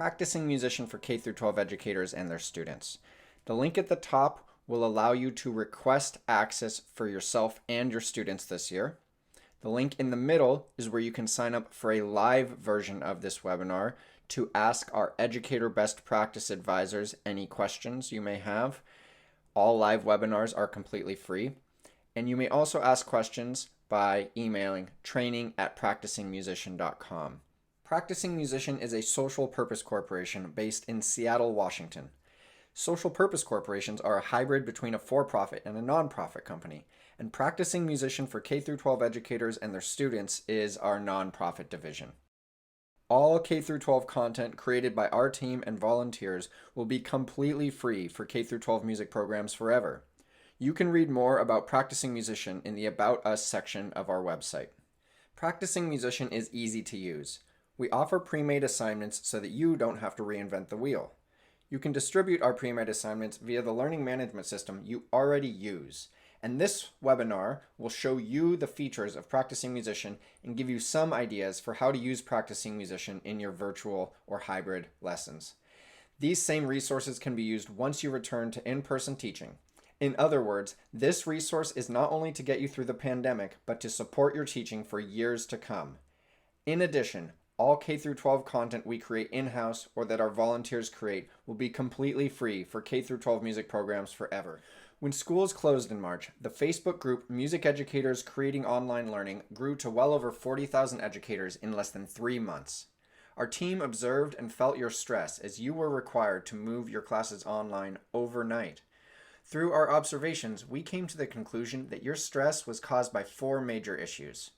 Practicing Musician for K-12 educators and their students. The link at the top will allow you to request access for yourself and your students this year. The link in the middle is where you can sign up for a live version of this webinar to ask our educator best practice advisors any questions you may have. All live webinars are completely free. And you may also ask questions by emailing training@practicingmusician.com. Practicing Musician is a social purpose corporation based in Seattle, Washington. Social purpose corporations are a hybrid between a for-profit and a nonprofit company, and Practicing Musician for K-12 educators and their students is our nonprofit division. All K-12 content created by our team and volunteers will be completely free for K-12 music programs forever. You can read more about Practicing Musician in the About Us section of our website. Practicing Musician is easy to use. We offer pre-made assignments so that you don't have to reinvent the wheel. You can distribute our pre-made assignments via the learning management system you already use. And this webinar will show you the features of Practicing Musician and give you some ideas for how to use Practicing Musician in your virtual or hybrid lessons. These same resources can be used once you return to in-person teaching. In other words, this resource is not only to get you through the pandemic, but to support your teaching for years to come. In addition, all K-12 content we create in-house or that our volunteers create will be completely free for K-12 music programs forever. When schools closed in March, the Facebook group Music Educators Creating Online Learning grew to well over 40,000 educators in less than 3 months. Our team observed and felt your stress as you were required to move your classes online overnight. Through our observations, we came to the conclusion that your stress was caused by 4 major issues.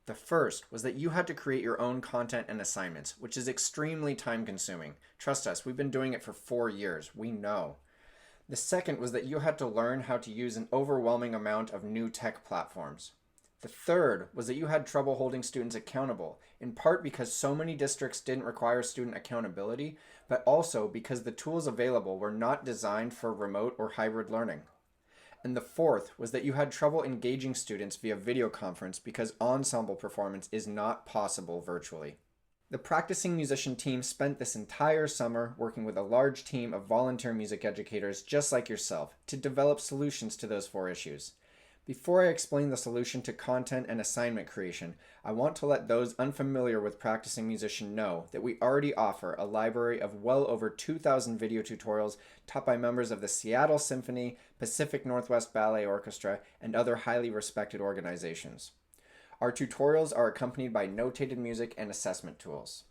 The first was that you had to create your own content and assignments, which is extremely time-consuming. Trust us, we've been doing it for 4 years. We know. The second was that you had to learn how to use an overwhelming amount of new tech platforms. The third was that you had trouble holding students accountable, in part because so many districts didn't require student accountability, but also because the tools available were not designed for remote or hybrid learning. And the fourth was that you had trouble engaging students via video conference because ensemble performance is not possible virtually. The Practicing Musician team spent this entire summer working with a large team of volunteer music educators just like yourself to develop solutions to those 4 issues. Before I explain the solution to content and assignment creation, I want to let those unfamiliar with Practicing Musician know that we already offer a library of well over 2,000 video tutorials taught by members of the Seattle Symphony, Pacific Northwest Ballet Orchestra, and other highly respected organizations. Our tutorials are accompanied by notated music and assessment tools.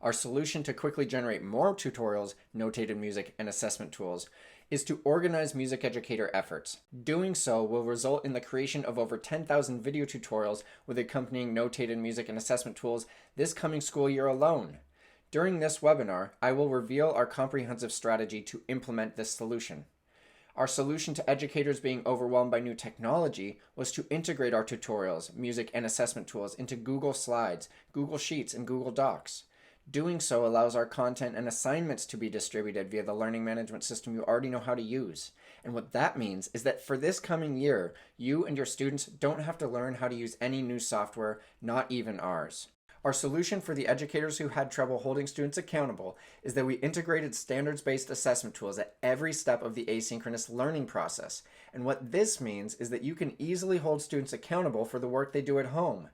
Our solution to quickly generate more tutorials, notated music, and assessment tools is to organize music educator efforts. Doing so will result in the creation of over 10,000 video tutorials with accompanying notated music and assessment tools this coming school year alone. During this webinar, I will reveal our comprehensive strategy to implement this solution. Our solution to educators being overwhelmed by new technology was to integrate our tutorials, music, and assessment tools into Google Slides, Google Sheets, and Google Docs. Doing so allows our content and assignments to be distributed via the learning management system you already know how to use. And what that means is that for this coming year, you and your students don't have to learn how to use any new software, not even ours. Our solution for the educators who had trouble holding students accountable is that we integrated standards-based assessment tools at every step of the asynchronous learning process. And what this means is that you can easily hold students accountable for the work they do at home.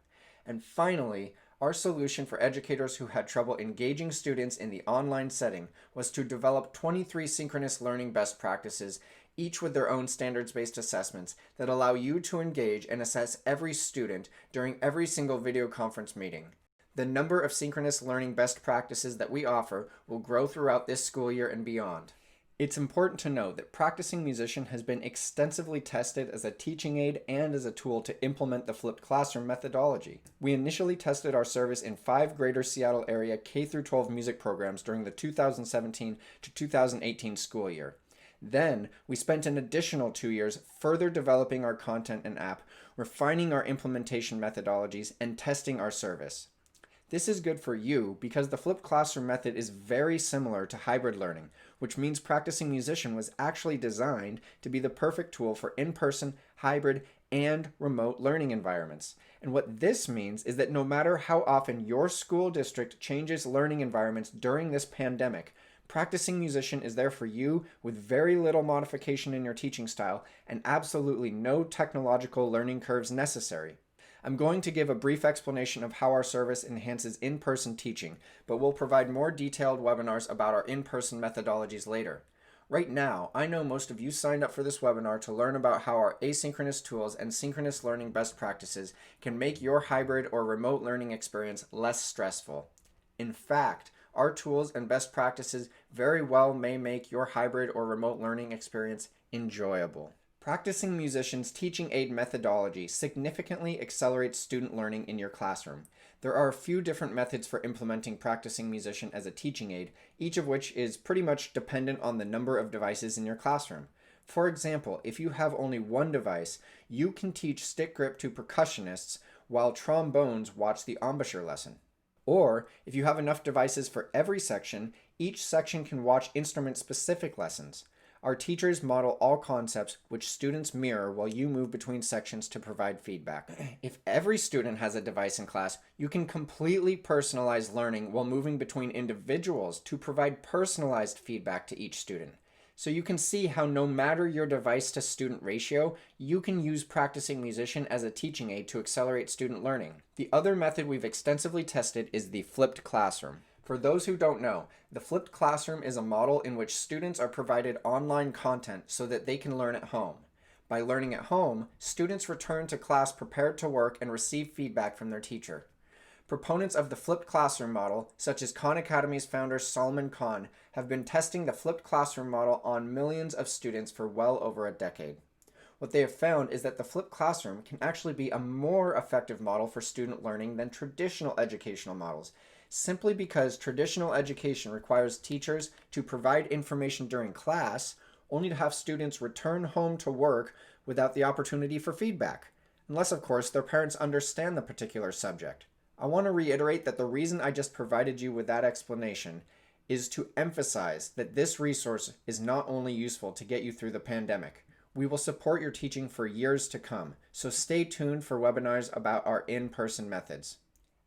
And finally, our solution for educators who had trouble engaging students in the online setting was to develop 23 synchronous learning best practices, each with their own standards-based assessments that allow you to engage and assess every student during every single video conference meeting. The number of synchronous learning best practices that we offer will grow throughout this school year and beyond. It's important to note that Practicing Musician has been extensively tested as a teaching aid and as a tool to implement the flipped classroom methodology. We initially tested our service in 5 greater Seattle area K-12 music programs during the 2017 to 2018 school year. Then, we spent an additional 2 years further developing our content and app, refining our implementation methodologies, and testing our service. This is good for you because the flipped classroom method is very similar to hybrid learning, which means Practicing Musician was actually designed to be the perfect tool for in-person, hybrid, and remote learning environments. And what this means is that no matter how often your school district changes learning environments during this pandemic, Practicing Musician is there for you with very little modification in your teaching style and absolutely no technological learning curves necessary. I'm going to give a brief explanation of how our service enhances in-person teaching, but we'll provide more detailed webinars about our in-person methodologies later. Right now, I know most of you signed up for this webinar to learn about how our asynchronous tools and synchronous learning best practices can make your hybrid or remote learning experience less stressful. In fact, our tools and best practices very well may make your hybrid or remote learning experience enjoyable. Practicing Musician's teaching aid methodology significantly accelerates student learning in your classroom. There are a few different methods for implementing Practicing Musician as a teaching aid, each of which is pretty much dependent on the number of devices in your classroom. For example, if you have only one device, you can teach stick grip to percussionists while trombones watch the embouchure lesson. Or, if you have enough devices for every section, each section can watch instrument-specific lessons. Our teachers model all concepts which students mirror while you move between sections to provide feedback. If every student has a device in class, you can completely personalize learning while moving between individuals to provide personalized feedback to each student. So you can see how no matter your device to student ratio, you can use Practicing Musician as a teaching aid to accelerate student learning. The other method we've extensively tested is the flipped classroom. For those who don't know, the flipped classroom is a model in which students are provided online content so that they can learn at home. By learning at home, students return to class prepared to work and receive feedback from their teacher. Proponents of the flipped classroom model, such as Khan Academy's founder Salman Khan, have been testing the flipped classroom model on millions of students for well over a decade. What they have found is that the flipped classroom can actually be a more effective model for student learning than traditional educational models, simply because traditional education requires teachers to provide information during class, only to have students return home to work without the opportunity for feedback, unless of course their parents understand the particular subject. I want to reiterate that the reason I just provided you with that explanation is to emphasize that this resource is not only useful to get you through the pandemic. We will support your teaching for years to come, so stay tuned for webinars about our in-person methods.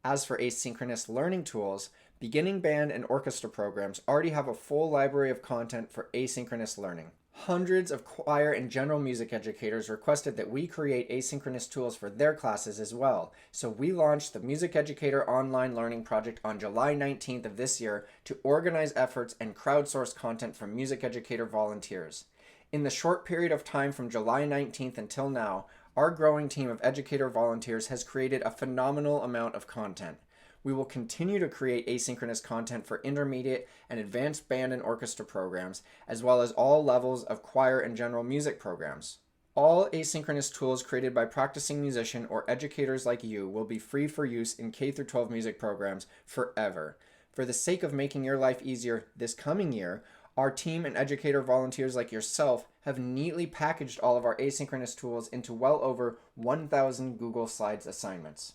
As for asynchronous learning tools, beginning band and orchestra programs already have a full library of content for asynchronous learning. Hundreds of choir and general music educators requested that we create asynchronous tools for their classes as well, so we launched the Music Educator Online Learning Project on July 19th of this year to organize efforts and crowdsource content from music educator volunteers. In the short period of time from July 19th until now, our growing team of educator volunteers has created a phenomenal amount of content. We will continue to create asynchronous content for intermediate and advanced band and orchestra programs, as well as all levels of choir and general music programs. All asynchronous tools created by Practicing Musician or educators like you will be free for use in K-12 music programs forever. For the sake of making your life easier this coming year, our team and educator volunteers like yourself have neatly packaged all of our asynchronous tools into well over 1,000 Google Slides assignments.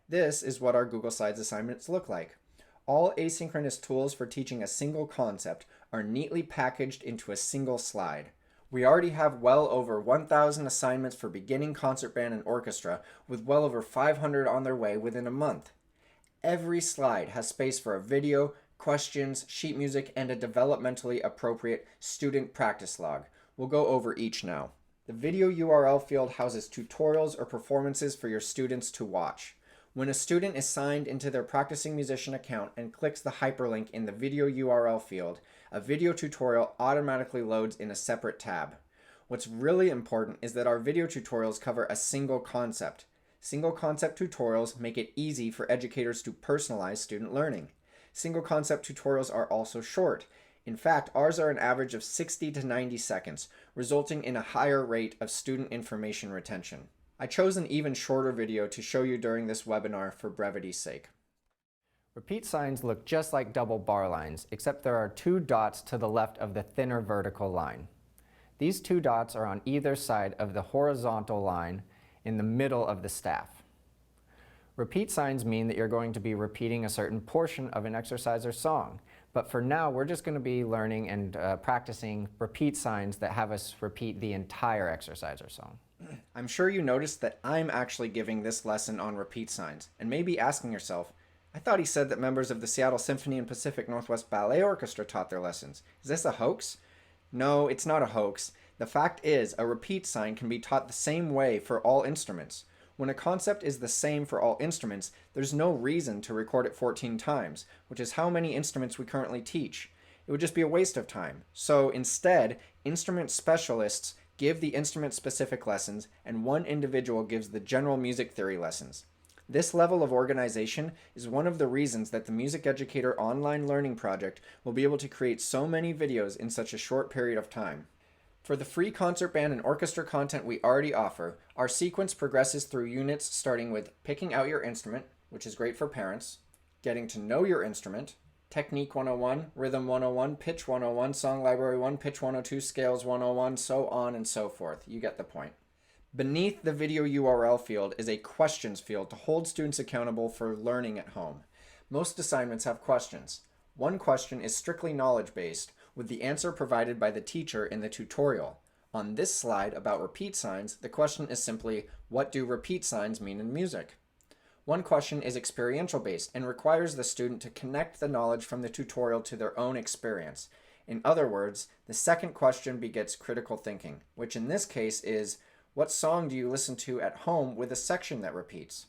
This is what our Google Slides assignments look like. All asynchronous tools for teaching a single concept are neatly packaged into a single slide. We already have well over 1,000 assignments for beginning concert band and orchestra, with well over 500 on their way within a month. Every slide has space for a video, questions, sheet music, and a developmentally appropriate student practice log. We'll go over each now. The video URL field houses tutorials or performances for your students to watch. When a student is signed into their Practicing Musician account and clicks the hyperlink in the video URL field, a video tutorial automatically loads in a separate tab. What's really important is that our video tutorials cover a single concept. Single concept tutorials make it easy for educators to personalize student learning. Single concept tutorials are also short. In fact, ours are an average of 60 to 90 seconds, resulting in a higher rate of student information retention. I chose an even shorter video to show you during this webinar for brevity's sake. Repeat signs look just like double bar lines, except there are two dots to the left of the thinner vertical line. These two dots are on either side of the horizontal line in the middle of the staff. Repeat signs mean that you're going to be repeating a certain portion of an exercise or song, But for now, we're just going to be learning and practicing repeat signs that have us repeat the entire exercise or song. I'm sure you noticed that I'm actually giving this lesson on repeat signs, and may be asking yourself, I thought he said that members of the Seattle Symphony and Pacific Northwest Ballet Orchestra taught their lessons. Is this a hoax? No, it's not a hoax. The fact is, a repeat sign can be taught the same way for all instruments. When a concept is the same for all instruments, there's no reason to record it 14 times, which is how many instruments we currently teach. It would just be a waste of time. So instead, instrument specialists give the instrument-specific lessons, and one individual gives the general music theory lessons. This level of organization is one of the reasons that the Music Educator online learning project will be able to create so many videos in such a short period of time. For the free concert band and orchestra content we already offer, our sequence progresses through units starting with picking out your instrument, which is great for parents, getting to know your instrument, Technique 101, Rhythm 101, Pitch 101, Song Library 1, Pitch 102, Scales 101, so on and so forth. You get the point. Beneath the video URL field is a questions field to hold students accountable for learning at home. Most assignments have questions. One question is strictly knowledge-based, with the answer provided by the teacher in the tutorial. On this slide about repeat signs, the question is simply, what do repeat signs mean in music? One question is experiential based and requires the student to connect the knowledge from the tutorial to their own experience. In other words, the second question begets critical thinking, which in this case is, what song do you listen to at home with a section that repeats?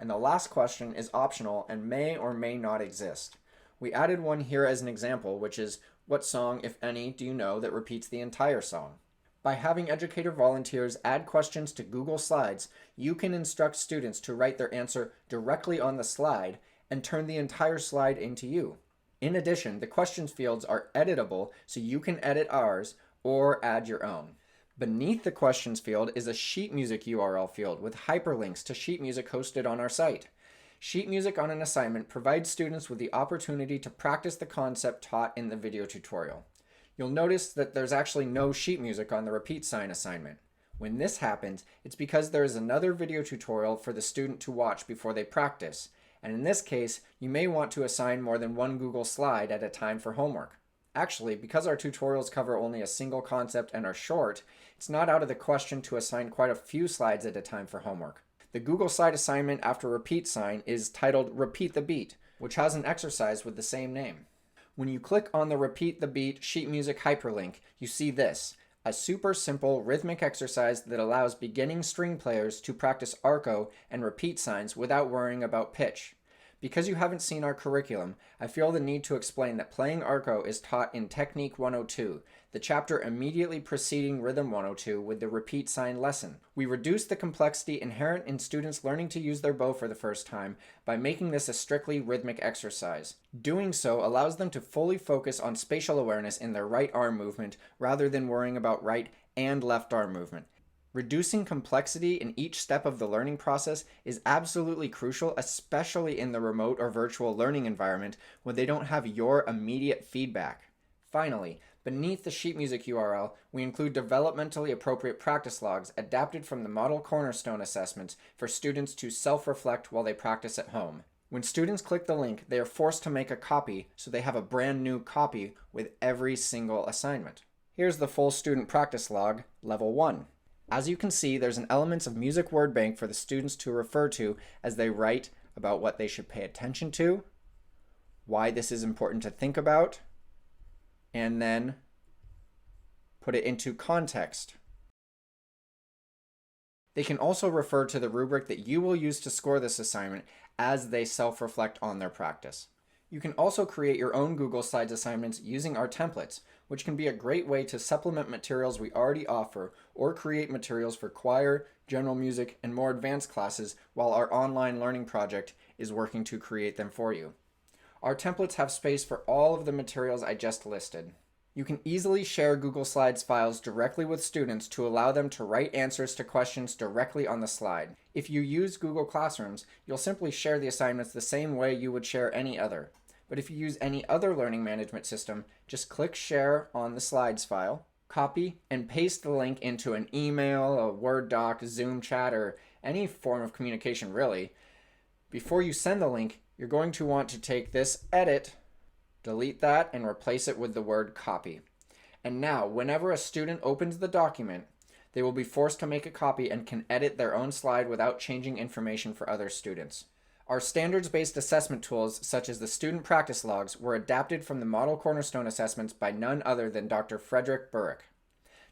And the last question is optional and may or may not exist. We added one here as an example, which is, what song, if any, do you know that repeats the entire song? By having educator volunteers add questions to Google Slides, you can instruct students to write their answer directly on the slide and turn the entire slide into you. In addition, the questions fields are editable, so you can edit ours or add your own. Beneath the questions field is a sheet music URL field with hyperlinks to sheet music hosted on our site. Sheet music on an assignment provides students with the opportunity to practice the concept taught in the video tutorial. You'll notice that there's actually no sheet music on the repeat sign assignment. When this happens, it's because there is another video tutorial for the student to watch before they practice, and in this case, you may want to assign more than one Google slide at a time for homework. Actually, because our tutorials cover only a single concept and are short, it's not out of the question to assign quite a few slides at a time for homework. The Google slide assignment after repeat sign is titled Repeat the Beat, which has an exercise with the same name. When you click on the Repeat the Beat sheet music hyperlink, you see this, a super simple rhythmic exercise that allows beginning string players to practice arco and repeat signs without worrying about pitch. Because you haven't seen our curriculum, I feel the need to explain that playing arco is taught in Technique 102, the chapter immediately preceding Rhythm 102 with the repeat sign lesson. We reduce the complexity inherent in students learning to use their bow for the first time by making this a strictly rhythmic exercise. Doing so allows them to fully focus on spatial awareness in their right arm movement rather than worrying about right and left arm movement. Reducing complexity in each step of the learning process is absolutely crucial, especially in the remote or virtual learning environment when they don't have your immediate feedback. Finally, beneath the sheet music URL, we include developmentally appropriate practice logs adapted from the Model Cornerstone assessments for students to self-reflect while they practice at home. When students click the link, they are forced to make a copy, so they have a brand new copy with every single assignment. Here's the full student practice log, Level 1. As you can see, there's an Elements of Music word bank for the students to refer to as they write about what they should pay attention to, why this is important to think about, and then put it into context. They can also refer to the rubric that you will use to score this assignment as they self-reflect on their practice. You can also create your own Google Slides assignments using our templates, which can be a great way to supplement materials we already offer or create materials for choir, general music, and more advanced classes while our online learning project is working to create them for you. Our templates have space for all of the materials I just listed. You can easily share Google Slides files directly with students to allow them to write answers to questions directly on the slide. If you use Google Classrooms, you'll simply share the assignments the same way you would share any other. But if you use any other learning management system, just click Share on the Slides file, copy, and paste the link into an email, a Word doc, Zoom chat, or any form of communication really. Before you send the link, you're going to want to take this edit Delete that and replace it with the word copy. And now, whenever a student opens the document, they will be forced to make a copy and can edit their own slide without changing information for other students. Our standards-based assessment tools, such as the student practice logs, were adapted from the Model Cornerstone assessments by none other than Dr. Frederick Burrick.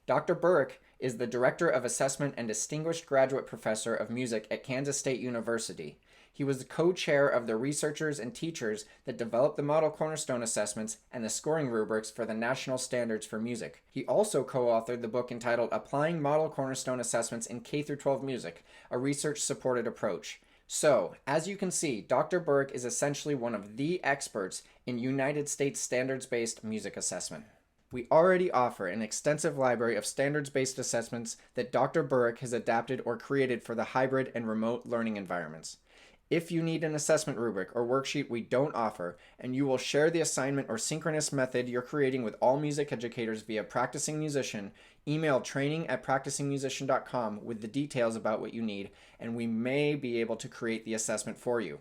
Dr. Burrick is the Director of Assessment and Distinguished Graduate Professor of Music at Kansas State University. He was the co-chair of the researchers and teachers that developed the Model Cornerstone assessments and the scoring rubrics for the National Standards for Music. He also co-authored the book entitled Applying Model Cornerstone Assessments in K-12 Music, a research-supported approach. So, as you can see, Dr. Burrick is essentially one of the experts in United States standards-based music assessment. We already offer an extensive library of standards-based assessments that Dr. Burrick has adapted or created for the hybrid and remote learning environments. If you need an assessment rubric or worksheet we don't offer, and you will share the assignment or synchronous method you're creating with all music educators via Practicing Musician, email training@practicingmusician.com with the details about what you need, and we may be able to create the assessment for you.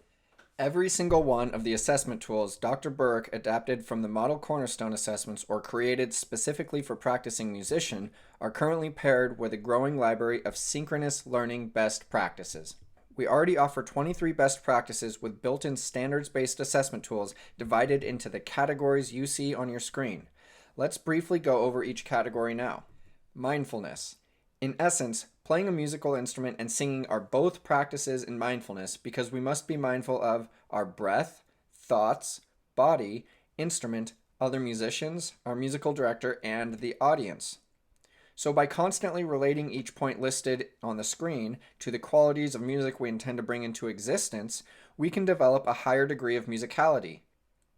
Every single one of the assessment tools Dr. Burrick adapted from the Model Cornerstone assessments or created specifically for Practicing Musician are currently paired with a growing library of synchronous learning best practices. We already offer 23 best practices with built-in standards-based assessment tools divided into the categories you see on your screen. Let's briefly go over each category now. Mindfulness. In essence, playing a musical instrument and singing are both practices in mindfulness because we must be mindful of our breath, thoughts, body, instrument, other musicians, our musical director, and the audience. So by constantly relating each point listed on the screen to the qualities of music we intend to bring into existence, we can develop a higher degree of musicality.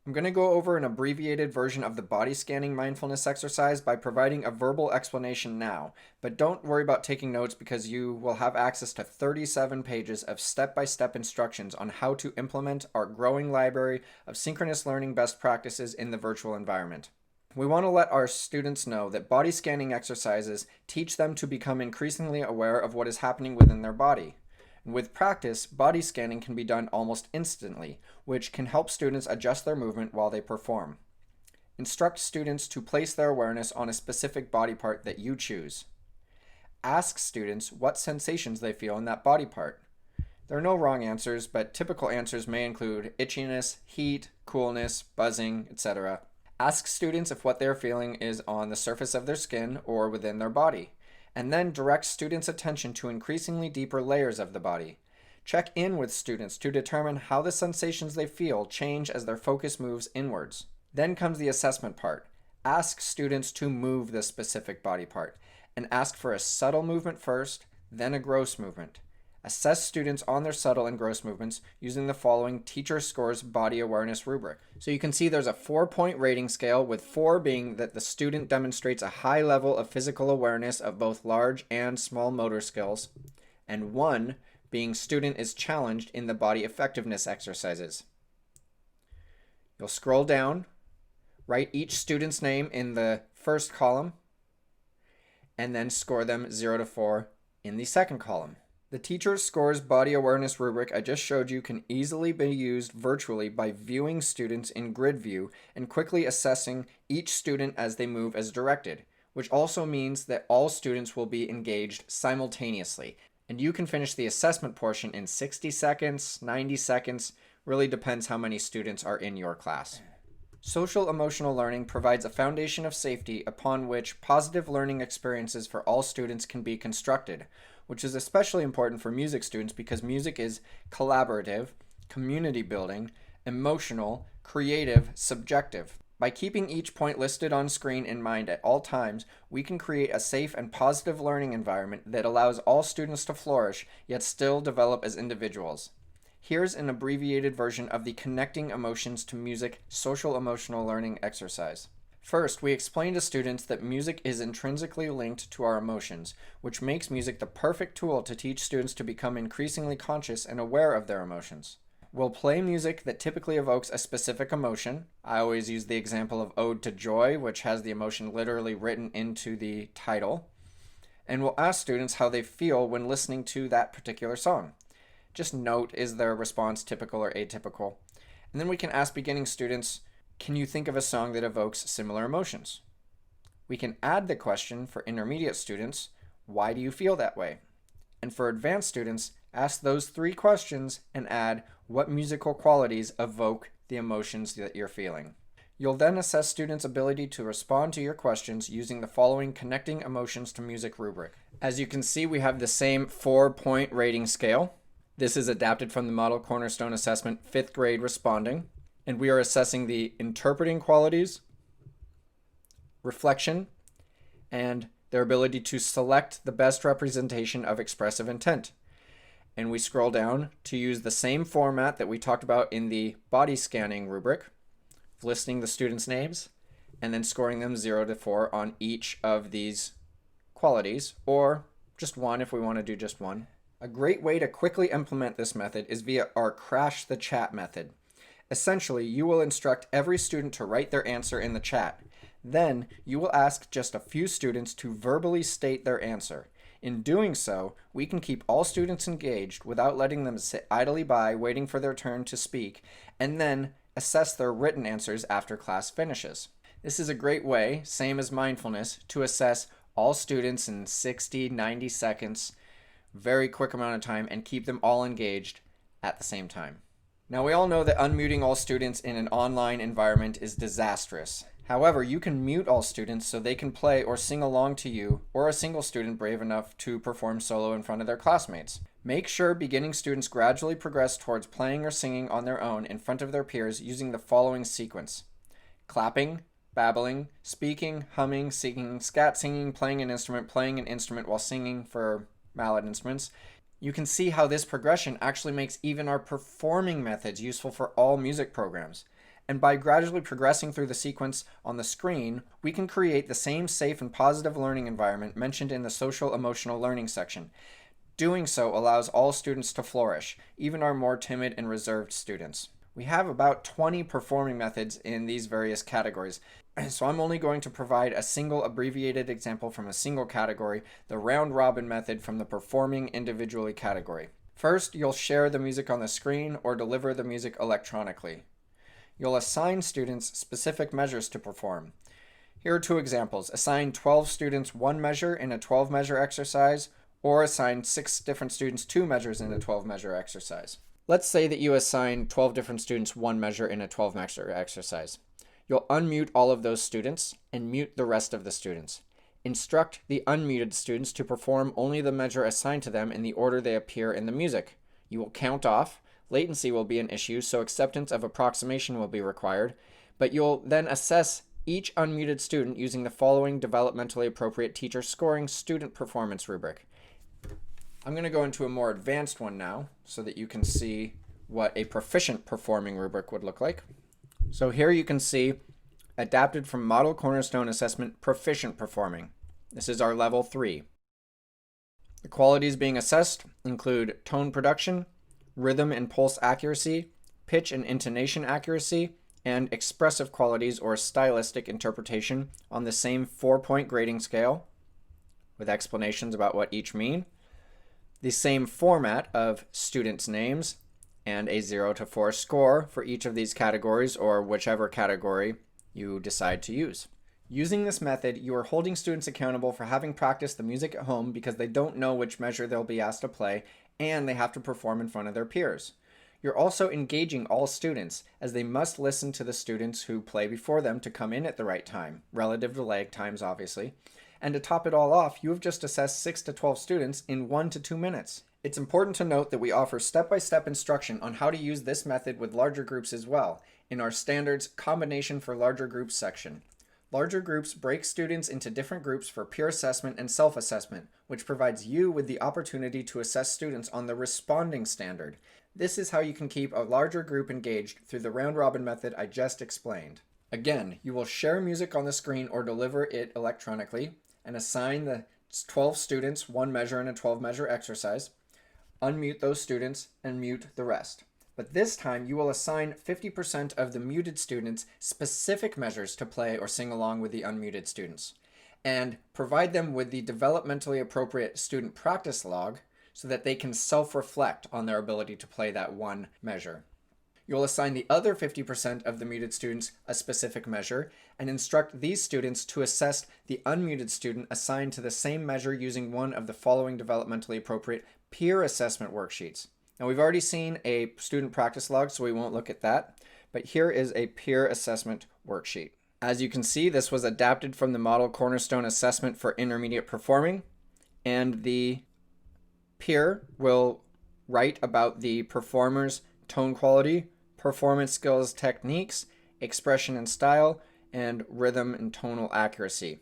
I'm going to go over an abbreviated version of the body scanning mindfulness exercise by providing a verbal explanation now, but don't worry about taking notes because you will have access to 37 pages of step-by-step instructions on how to implement our growing library of synchronous learning best practices in the virtual environment. We want to let our students know that body scanning exercises teach them to become increasingly aware of what is happening within their body. With practice, body scanning can be done almost instantly, which can help students adjust their movement while they perform. Instruct students to place their awareness on a specific body part that you choose. Ask students what sensations they feel in that body part. There are no wrong answers, but typical answers may include itchiness, heat, coolness, buzzing, etc. Ask students if what they're feeling is on the surface of their skin or within their body, and then direct students' attention to increasingly deeper layers of the body. Check in with students to determine how the sensations they feel change as their focus moves inwards. Then comes the assessment part. Ask students to move the specific body part, and ask for a subtle movement first, then a gross movement. Assess students on their subtle and gross movements using the following Teacher Scores Body Awareness rubric. So you can see there's a 4-point rating scale, with 4 being that the student demonstrates a high level of physical awareness of both large and small motor skills, and 1 being student is challenged in the body effectiveness exercises. You'll scroll down, write each student's name in the first column, and then score them 0 to 4 in the second column. The Teacher Scores Body Awareness rubric I just showed you can easily be used virtually by viewing students in grid view and quickly assessing each student as they move as directed, which also means that all students will be engaged simultaneously, and you can finish the assessment portion in 60 seconds, 90 seconds, really depends how many students are in your class. Social emotional learning provides a foundation of safety upon which positive learning experiences for all students can be constructed, which is especially important for music students because music is collaborative, community building, emotional, creative, subjective. By keeping each point listed on screen in mind at all times, we can create a safe and positive learning environment that allows all students to flourish, yet still develop as individuals. Here's an abbreviated version of the Connecting Emotions to Music Social Emotional Learning exercise. First, we explain to students that music is intrinsically linked to our emotions, which makes music the perfect tool to teach students to become increasingly conscious and aware of their emotions. We'll play music that typically evokes a specific emotion. I always use the example of Ode to Joy, which has the emotion literally written into the title. And we'll ask students how they feel when listening to that particular song. Just note, is their response typical or atypical? And then we can ask beginning students, Can you think of a song that evokes similar emotions? We can add the question for intermediate students, why do you feel that way? And for advanced students, ask those 3 questions and add what musical qualities evoke the emotions that you're feeling. You'll then assess students' ability to respond to your questions using the following Connecting Emotions to Music rubric. As you can see, we have the same 4-point rating scale. This is adapted from the Model Cornerstone Assessment 5th grade responding, and we are assessing the interpreting qualities, reflection, and their ability to select the best representation of expressive intent. And we scroll down to use the same format that we talked about in the body scanning rubric, listing the students' names, and then scoring them 0 to 4 on each of these qualities, or just 1 if we want to do just 1. A great way to quickly implement this method is via our Crash the Chat method. Essentially, you will instruct every student to write their answer in the chat. Then, you will ask just a few students to verbally state their answer. In doing so, we can keep all students engaged without letting them sit idly by waiting for their turn to speak, and then assess their written answers after class finishes. This is a great way, same as Mindfulness, to assess all students in 60, 90 seconds, very quick amount of time, and keep them all engaged at the same time. Now, we all know that unmuting all students in an online environment is disastrous. However, you can mute all students so they can play or sing along to you, or a single student brave enough to perform solo in front of their classmates. Make sure beginning students gradually progress towards playing or singing on their own in front of their peers using the following sequence: clapping, babbling, speaking, humming, singing, scat singing, playing an instrument while singing for mallet instruments. You can see how this progression actually makes even our performing methods useful for all music programs. And by gradually progressing through the sequence on the screen, we can create the same safe and positive learning environment mentioned in the social emotional learning section. Doing so allows all students to flourish, even our more timid and reserved students. We have about 20 performing methods in these various categories, so I'm only going to provide a single abbreviated example from a single category, the round robin method from the performing individually category. First, you'll share the music on the screen or deliver the music electronically. You'll assign students specific measures to perform. Here are 2 examples. Assign 12 students 1 measure in a 12-measure exercise, or assign 6 different students 2 measures in a 12-measure exercise. Let's say that you assign 12 different students 1 measure in a 12-measure exercise. You'll unmute all of those students and mute the rest of the students. Instruct the unmuted students to perform only the measure assigned to them in the order they appear in the music. You will count off. Latency will be an issue, so acceptance of approximation will be required, but you'll then assess each unmuted student using the following developmentally appropriate teacher scoring student performance rubric. I'm going to go into a more advanced one now so that you can see what a proficient performing rubric would look like. So here you can see adapted from Model Cornerstone Assessment Proficient Performing. This is our level 3. The qualities being assessed include tone production, rhythm and pulse accuracy, pitch and intonation accuracy, and expressive qualities or stylistic interpretation on the same 4-point grading scale with explanations about what each mean. The same format of students' names and a 0 to 4 score for each of these categories or whichever category you decide to use. Using this method, you are holding students accountable for having practiced the music at home because they don't know which measure they'll be asked to play and they have to perform in front of their peers. You're also engaging all students as they must listen to the students who play before them to come in at the right time, relative to lag times obviously. And to top it all off, you have just assessed 6 to 12 students in 1 to 2 minutes. It's important to note that we offer step-by-step instruction on how to use this method with larger groups as well in our standards combination for larger groups section. Larger groups break students into different groups for peer assessment and self-assessment, which provides you with the opportunity to assess students on the responding standard. This is how you can keep a larger group engaged through the round-robin method I just explained. Again, you will share music on the screen or deliver it electronically and assign the 12 students 1 measure in a 12-measure exercise, unmute those students, and mute the rest. But this time, you will assign 50% of the muted students specific measures to play or sing along with the unmuted students, and provide them with the developmentally appropriate student practice log so that they can self-reflect on their ability to play that 1 measure. You'll assign the other 50% of the muted students a specific measure and instruct these students to assess the unmuted student assigned to the same measure using one of the following developmentally appropriate peer assessment worksheets. Now, we've already seen a student practice log, so we won't look at that, but here is a peer assessment worksheet. As you can see, this was adapted from the Model Cornerstone Assessment for Intermediate Performing, and the peer will write about the performer's tone quality, performance skills, techniques, expression and style, and rhythm and tonal accuracy.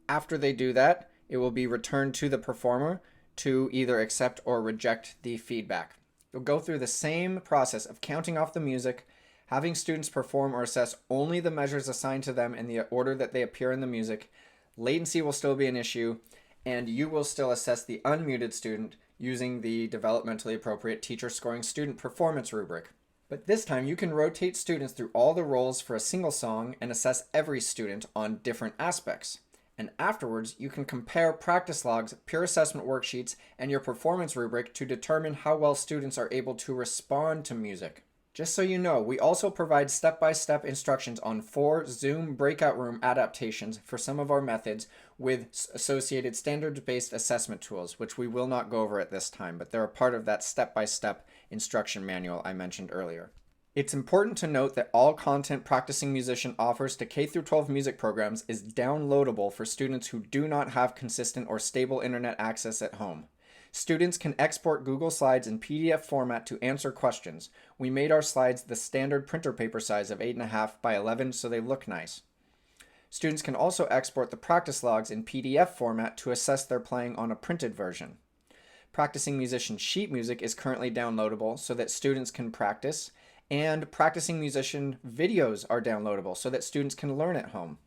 After they do that, it will be returned to the performer to either accept or reject the feedback. You'll go through the same process of counting off the music, having students perform or assess only the measures assigned to them in the order that they appear in the music. Latency will still be an issue, and you will still assess the unmuted student using the developmentally appropriate teacher scoring student performance rubric. But this time you can rotate students through all the roles for a single song and assess every student on different aspects. And afterwards, you can compare practice logs, peer assessment worksheets, and your performance rubric to determine how well students are able to respond to music. Just so you know, we also provide step-by-step instructions on 4 Zoom breakout room adaptations for some of our methods with associated standards-based assessment tools, which we will not go over at this time, but they're a part of that step-by-step instruction manual I mentioned earlier. It's important to note that all content Practicing Musician offers to K-12 music programs is downloadable for students who do not have consistent or stable internet access at home. Students can export Google Slides in PDF format to answer questions. We made our slides the standard printer paper size of 8.5 by 11 so they look nice. Students can also export the practice logs in PDF format to assess their playing on a printed version. Practicing Musician sheet music is currently downloadable so that students can practice, and Practicing Musician videos are downloadable so that students can learn at home.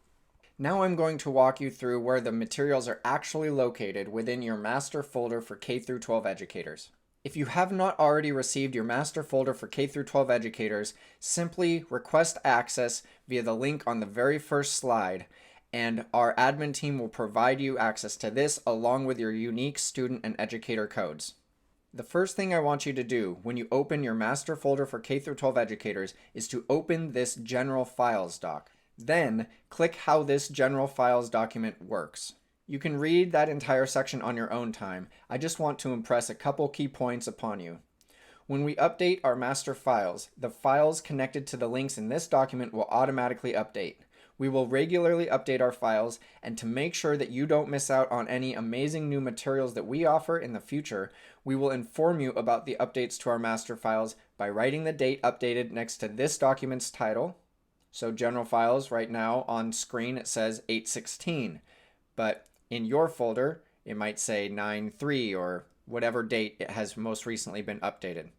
Now I'm going to walk you through where the materials are actually located within your master folder for K-12 educators. If you have not already received your master folder for K-12 educators, simply request access via the link on the very first slide, and our admin team will provide you access to this along with your unique student and educator codes. The first thing I want you to do when you open your master folder for K-12 educators is to open this General Files doc. Then click how this General Files document works. You can read that entire section on your own time. I just want to impress a couple key points upon you. When we update our master files, the files connected to the links in this document will automatically update. We will regularly update our files, and to make sure that you don't miss out on any amazing new materials that we offer in the future, we will inform you about the updates to our master files by writing the date updated next to this document's title. So General Files right now on screen it says 8/16, but in your folder it might say 9/3 or whatever date it has most recently been updated.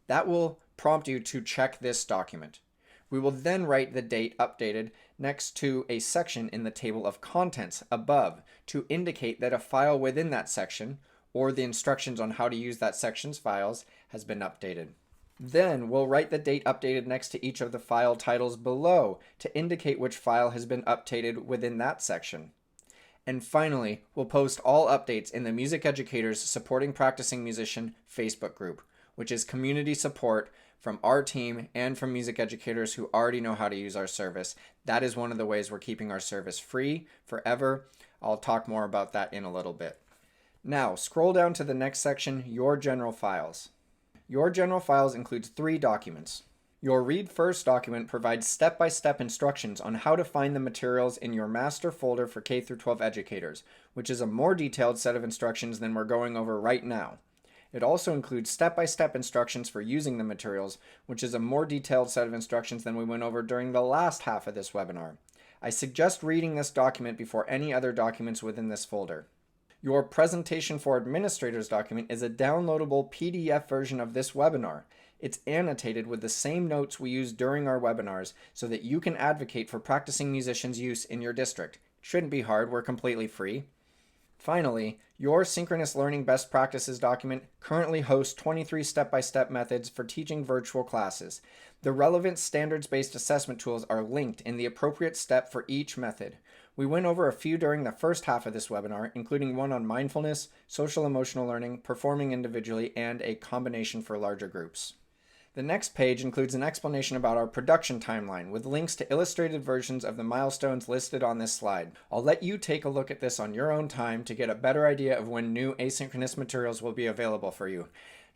That will prompt you to check this document. We will then write the date updated next to a section in the table of contents above to indicate that a file within that section or the instructions on how to use that section's files has been updated. Then we'll write the date updated next to each of the file titles below to indicate which file has been updated within that section. And finally, we'll post all updates in the Music Educators Supporting Practicing Musician Facebook group, which is community support from our team and from music educators who already know how to use our service. That is one of the ways we're keeping our service free forever. I'll talk more about that in a little bit. Now, scroll down to the next section, Your General Files. Your General Files includes 3 documents. Your Read First document provides step-by-step instructions on how to find the materials in your master folder for K-12 educators, which is a more detailed set of instructions than we're going over right now. It also includes step-by-step instructions for using the materials, which is a more detailed set of instructions than we went over during the last half of this webinar. I suggest reading this document before any other documents within this folder. Your Presentation for Administrators document is a downloadable PDF version of this webinar. It's annotated with the same notes we use during our webinars so that you can advocate for practicing musicians' use in your district. It shouldn't be hard, we're completely free. Finally, your Synchronous Learning Best Practices document currently hosts 23 step-by-step methods for teaching virtual classes. The relevant standards-based assessment tools are linked in the appropriate step for each method. We went over a few during the first half of this webinar, including one on mindfulness, social emotional learning, performing individually, and a combination for larger groups. The next page includes an explanation about our production timeline with links to illustrated versions of the milestones listed on this slide. I'll let you take a look at this on your own time to get a better idea of when new asynchronous materials will be available for you.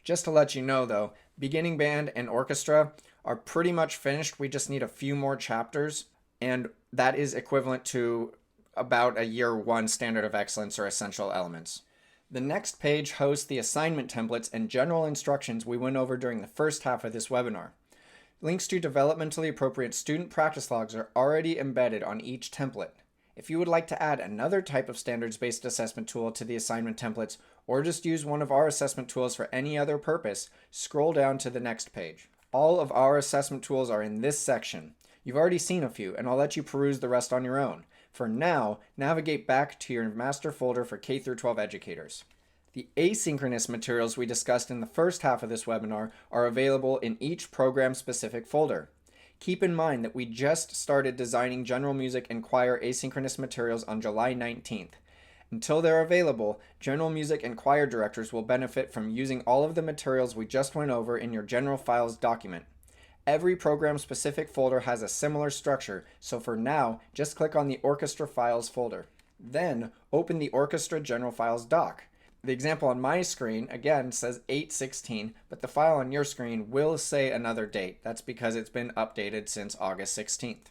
Just to let you know though, beginning band and orchestra are pretty much finished. We just need a few more chapters, and that is equivalent to about a year one standard of excellence or essential elements. The next page hosts the assignment templates and general instructions we went over during the first half of this webinar. Links to developmentally appropriate student practice logs are already embedded on each template. If you would like to add another type of standards-based assessment tool to the assignment templates, or just use one of our assessment tools for any other purpose, scroll down to the next page. All of our assessment tools are in this section. You've already seen a few, and I'll let you peruse the rest on your own. For now, navigate back to your master folder for K-12 educators. The asynchronous materials we discussed in the first half of this webinar are available in each program-specific folder. Keep in mind that we just started designing general music and choir asynchronous materials on July 19th. Until they're available, general music and choir directors will benefit from using all of the materials we just went over in your general files document. Every program-specific folder has a similar structure, so for now, just click on the Orchestra Files folder. Then, open the Orchestra General Files doc. The example on my screen, again, says 8/16, but the file on your screen will say another date. That's because it's been updated since August 16th.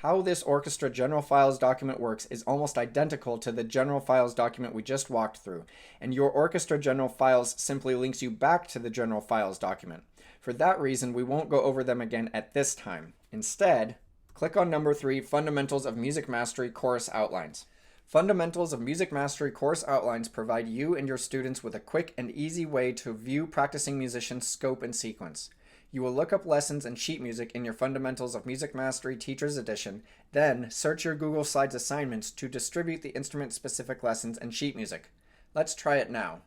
How this Orchestra General Files document works is almost identical to the General Files document we just walked through, and your Orchestra General Files simply links you back to the General Files document. For that reason, we won't go over them again at this time. Instead, click on number 3, Fundamentals of Music Mastery Course Outlines. Fundamentals of Music Mastery course outlines provide you and your students with a quick and easy way to view practicing musicians' scope and sequence. You will look up lessons and sheet music in your Fundamentals of Music Mastery Teacher's Edition, then search your Google Slides assignments to distribute the instrument-specific lessons and sheet music. Let's try it now.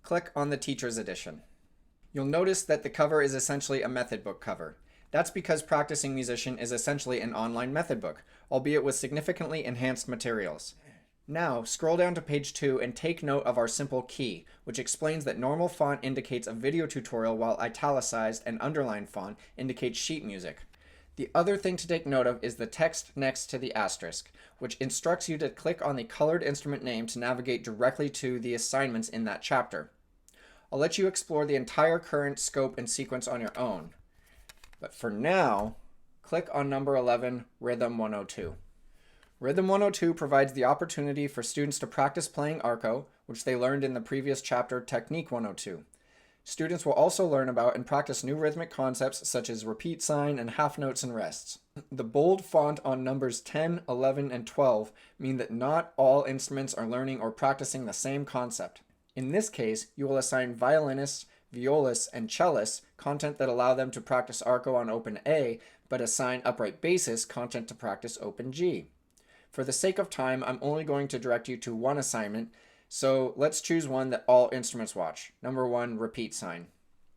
Click on the Teacher's Edition. You'll notice that the cover is essentially a method book cover. That's because Practicing Musician is essentially an online method book, albeit with significantly enhanced materials. Now, scroll down to page 2 and take note of our simple key, which explains that normal font indicates a video tutorial while italicized and underlined font indicates sheet music. The other thing to take note of is the text next to the asterisk, which instructs you to click on the colored instrument name to navigate directly to the assignments in that chapter. I'll let you explore the entire current scope and sequence on your own. But for now, click on number 11, Rhythm 102. Rhythm 102 provides the opportunity for students to practice playing arco, which they learned in the previous chapter, Technique 102. Students will also learn about and practice new rhythmic concepts such as repeat sign and half notes and rests. The bold font on numbers 10, 11, and 12 mean that not all instruments are learning or practicing the same concept. In this case, you will assign violinists, violists, and cellists content that allow them to practice arco on open A, but assign upright bassists content to practice open G. For the sake of time, I'm only going to direct you to one assignment, so let's choose one that all instruments watch. Number 1, repeat sign.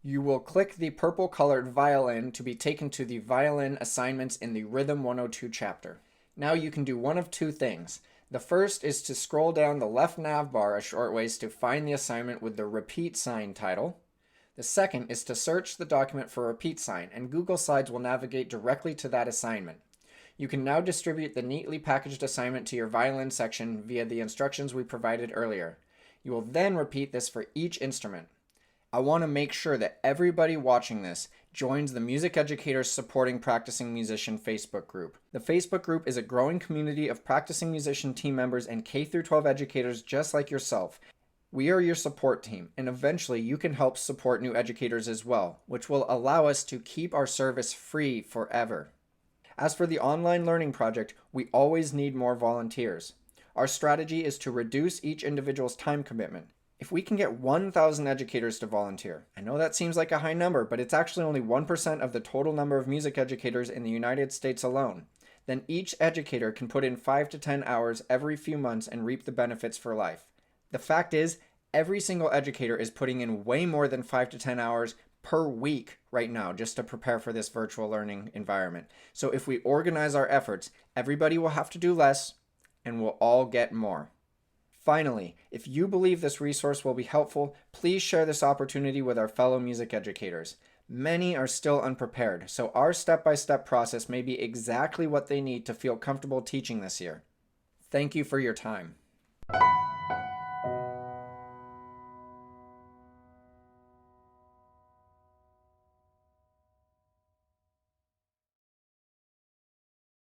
You will click the purple colored violin to be taken to the violin assignments in the Rhythm 102 chapter. Now you can do one of two things. The first is to scroll down the left nav bar a short ways to find the assignment with the repeat sign title. The second is to search the document for repeat sign, and Google Slides will navigate directly to that assignment. You can now distribute the neatly packaged assignment to your violin section via the instructions we provided earlier. You will then repeat this for each instrument. I want to make sure that everybody watching this joins the Music Educators Supporting Practicing Musician Facebook group. The Facebook group is a growing community of practicing musician team members and K-12 educators just like yourself. We are your support team, and eventually you can help support new educators as well, which will allow us to keep our service free forever. As for the online learning project, we always need more volunteers. Our strategy is to reduce each individual's time commitment. If we can get 1,000 educators to volunteer, I know that seems like a high number, but it's actually only 1% of the total number of music educators in the United States alone, then each educator can put in 5 to 10 hours every few months and reap the benefits for life. The fact is, every single educator is putting in way more than 5 to 10 hours per week right now just to prepare for this virtual learning environment. So if we organize our efforts, everybody will have to do less and we'll all get more. Finally, if you believe this resource will be helpful, please share this opportunity with our fellow music educators. Many are still unprepared, so our step-by-step process may be exactly what they need to feel comfortable teaching this year. Thank you for your time.